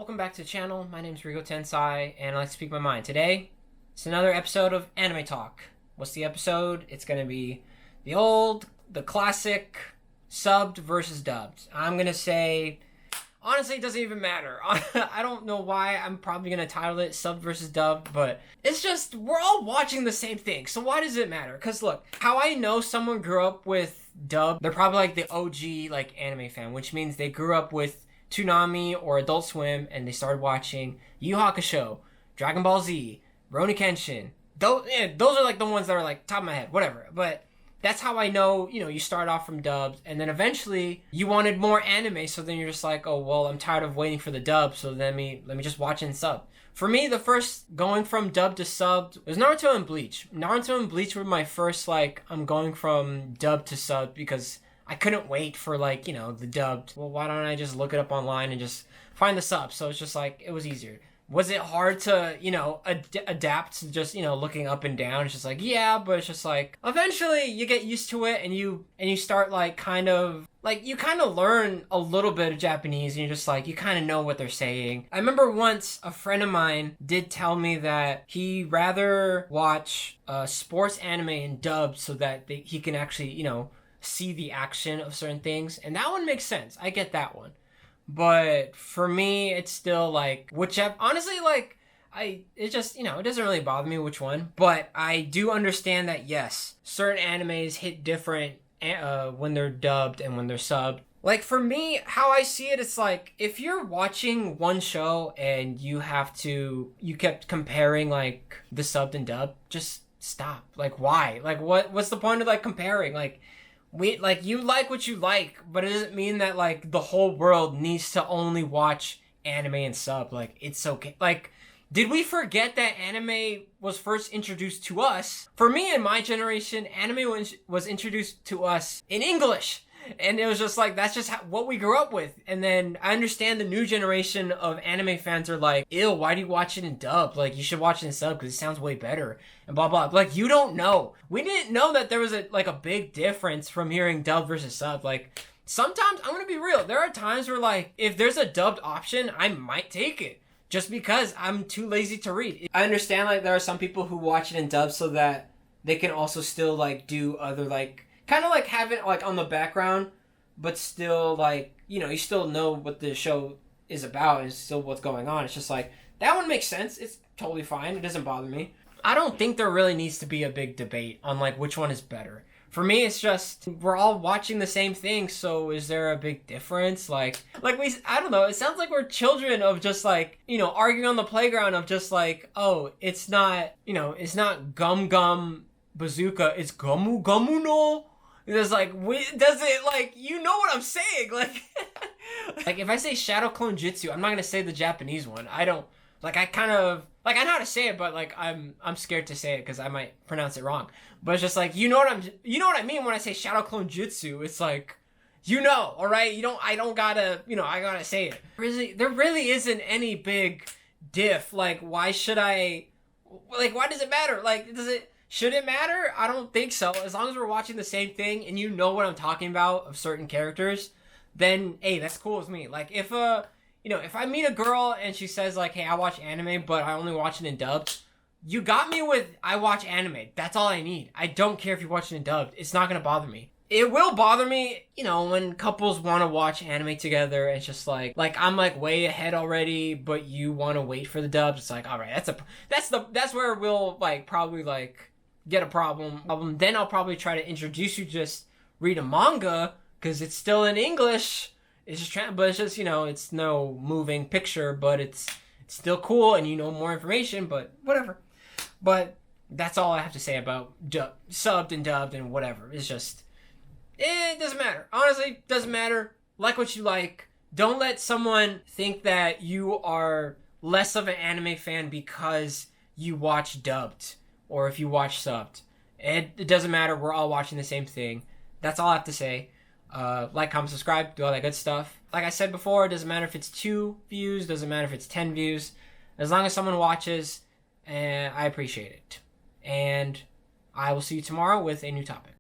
welcome back to the channel. My name is Rico Tensai, and I like to speak my mind. Today, it's another episode of Anime Talk. What's the episode? It's going to be the classic, subbed versus dubbed. I'm going to say, honestly, it doesn't even matter. I don't know why I'm probably going to title it subbed versus dubbed, but it's just, we're all watching the same thing, so why does it matter? Because look, how I know someone grew up with dubbed, they're probably like the OG like anime fan, which means they grew up with Toonami or Adult Swim, and they started watching Yu Yu Hakusho, Dragon Ball Z, Rurouni Kenshin. Those are like the ones that are like top of my head, whatever. But that's how I know, you start off from dubs, and then eventually you wanted more anime, so then you're just like, oh, well, I'm tired of waiting for the dub, so let me just watch it in sub. For me, the first going from dub to subbed was Naruto and Bleach. Naruto and Bleach were my first, like, I'm going from dub to sub because I couldn't wait for, like, the dubbed. Well, why don't I just look it up online and just find the sub? So it's just like, it was easier. Was it hard to, adapt to just, looking up and down? It's just like, yeah, but it's just like, eventually you get used to it and you start like you kind of learn a little bit of Japanese, and you're just like, you kind of know what they're saying. I remember once a friend of mine did tell me that he rather watch sports anime in dub so that he can actually, see the action of certain things. And that one makes sense. I get that one. But for me, it's still like, whichever, honestly, like, it doesn't really bother me which one, but I do understand that, yes, certain animes hit different when they're dubbed and when they're subbed. Like, for me, how I see it, it's like, if you're watching one show and you kept comparing, like, the subbed and dubbed, just stop. Like, why? Like, what's the point of, like, comparing? Like, you like what you like, but it doesn't mean that, like, the whole world needs to only watch anime and sub. Like, it's okay. Like, did we forget that anime was first introduced to us? For me and my generation, anime was introduced to us in English. And it was just like, that's just what we grew up with. And then I understand the new generation of anime fans are like, ew, why do you watch it in dub? Like, you should watch it in sub because it sounds way better. And blah, blah. Like, you don't know. We didn't know that there was a big difference from hearing dub versus sub. Like, sometimes, I'm going to be real. There are times where, like, if there's a dubbed option, I might take it. Just because I'm too lazy to read. I understand, like, there are some people who watch it in dub so that they can also still, like, do other, like, kind of like have it like on the background, but still like, you still know what the show is about and still what's going on. It's just like, that one makes sense. It's totally fine. It doesn't bother me. I don't think there really needs to be a big debate on like which one is better. For me, it's just, we're all watching the same thing, so is there a big difference? I don't know, it sounds like we're children of just like, arguing on the playground of just like, oh, it's not, it's not gum gum bazooka, it's gumu gumu no. There's like, does it, like, you know what I'm saying? Like, like, if I say Shadow Clone Jutsu, I'm not going to say the Japanese one. I don't, like, I know how to say it, but, like, I'm scared to say it because I might pronounce it wrong. But it's just like, you know what I mean when I say Shadow Clone Jutsu. It's like, all right? I don't gotta, I gotta say it. There really isn't any big diff. Like, why does it matter? Like, should it matter? I don't think so. As long as we're watching the same thing and you know what I'm talking about of certain characters, then, hey, that's cool with me. Like, if I meet a girl and she says, like, hey, I watch anime, but I only watch it in dubbed, you got me with, I watch anime. That's all I need. I don't care if you watch it in dubbed. It's not going to bother me. It will bother me, when couples want to watch anime together. It's just like I'm like way ahead already, but you want to wait for the dubs. It's like, all right, that's where we'll like probably like get a problem. Then I'll probably try to introduce you, just read a manga because it's still in English. It's just but it's just, it's no moving picture, but it's still cool and more information, but whatever. But that's all I have to say about subbed and dubbed and whatever. It's just, it doesn't matter. Honestly, doesn't matter. Like what you like. Don't let someone think that you are less of an anime fan because you watch dubbed. Or if you watch subbed. It doesn't matter. We're all watching the same thing. That's all I have to say. Like, comment, subscribe, do all that good stuff. Like I said before, it doesn't matter if it's 2 views, doesn't matter if it's 10 views. As long as someone watches, I appreciate it. And I will see you tomorrow with a new topic.